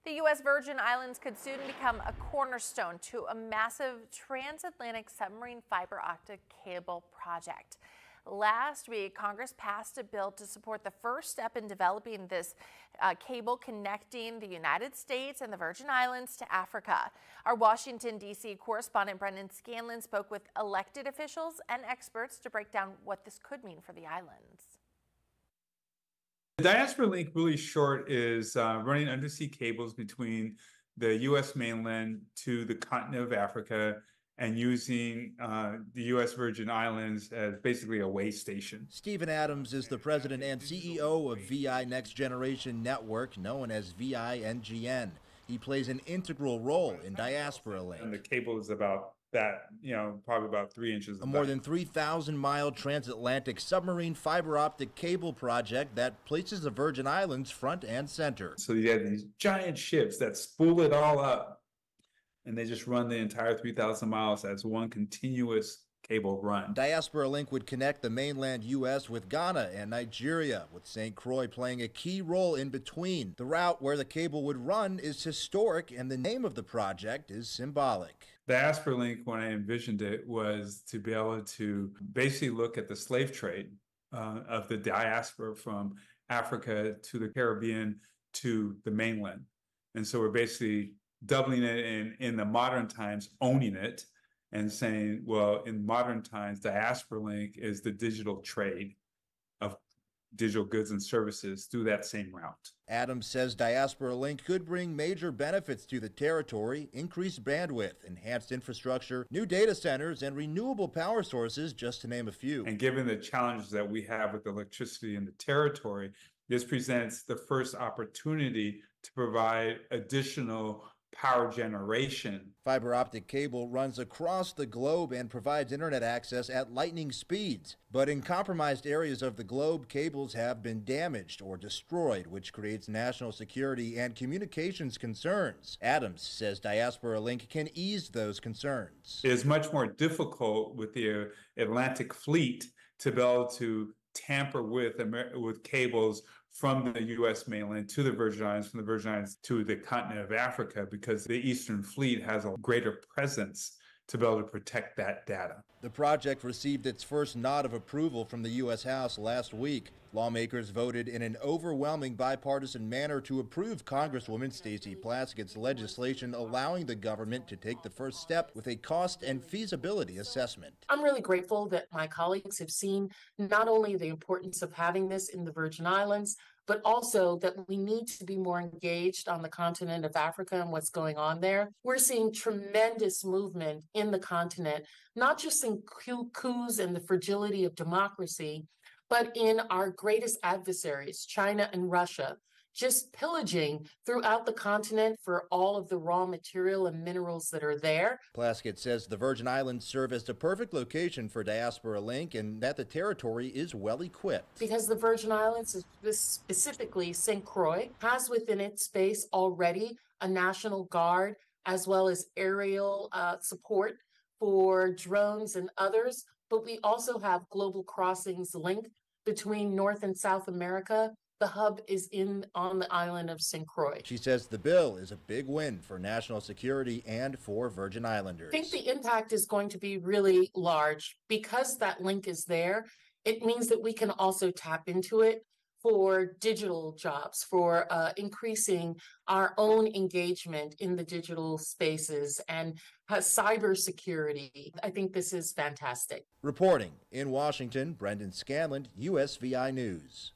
The U.S. Virgin Islands could soon become a cornerstone to a massive transatlantic submarine fiber optic cable project. Last week, Congress passed a bill to support the first step in developing this cable connecting the United States and the Virgin Islands to Africa. Our Washington, D.C. correspondent Brendan Scanlon spoke with elected officials and experts to break down what this could mean for the islands. The Diaspora Link, really short, is running undersea cables between the U.S. mainland to the continent of Africa and using the U.S. Virgin Islands as basically a way station. Stephen Adams is the president and CEO of VI Next Generation Network, known as VI-NGN. He plays an integral role in Diaspora Link. And the cable is about that, probably about 3 inches. A more than 3,000-mile transatlantic submarine fiber optic cable project that places the Virgin Islands front and center. So you have these giant ships that spool it all up, and they just run the entire 3,000 miles as one continuous cable run. Diaspora Link would connect the mainland U.S. with Ghana and Nigeria, with St. Croix playing a key role in between. The route where the cable would run is historic, and the name of the project is symbolic. Diaspora Link, when I envisioned it, was to be able to basically look at the slave trade of the diaspora from Africa to the Caribbean to the mainland. And so we're basically doubling it in the modern times, owning it, and saying, well, in modern times, Diaspora Link is the digital trade of digital goods and services through that same route. Adams says Diaspora Link could bring major benefits to the territory: increased bandwidth, enhanced infrastructure, new data centers, and renewable power sources, just to name a few. And given the challenges that we have with electricity in the territory, this presents the first opportunity to provide additional power generation. Fiber optic cable runs across the globe and provides internet access at lightning speeds. But in compromised areas of the globe, cables have been damaged or destroyed, which creates national security and communications concerns. Adams says Diaspora Link can ease those concerns. It is much more difficult with the Atlantic fleet to be able to tamper with cables from the U.S. mainland to the Virgin Islands, from the Virgin Islands to the continent of Africa, because the Eastern Fleet has a greater presence to be able to protect that data. The project received its first nod of approval from the U.S. House last week. Lawmakers voted in an overwhelming bipartisan manner to approve Congresswoman Stacey Plaskett's legislation allowing the government to take the first step with a cost and feasibility assessment. I'm really grateful that my colleagues have seen not only the importance of having this in the Virgin Islands, but also that we need to be more engaged on the continent of Africa and what's going on there. We're seeing tremendous movement in the continent, not just in coups and the fragility of democracy, but in our greatest adversaries, China and Russia, just pillaging throughout the continent for all of the raw material and minerals that are there. Plaskett says the Virgin Islands serve as the perfect location for Diaspora Link and that the territory is well equipped. Because the Virgin Islands, specifically St. Croix, has within its space already a National Guard as well as aerial support for drones and others. But we also have Global Crossings link between North and South America. The hub is on the island of St. Croix. She says the bill is a big win for national security and for Virgin Islanders. I think the impact is going to be really large. Because that link is there, it means that we can also tap into it for digital jobs, for increasing our own engagement in the digital spaces and cybersecurity. I think this is fantastic. Reporting in Washington, Brendan Scanlon, USVI News.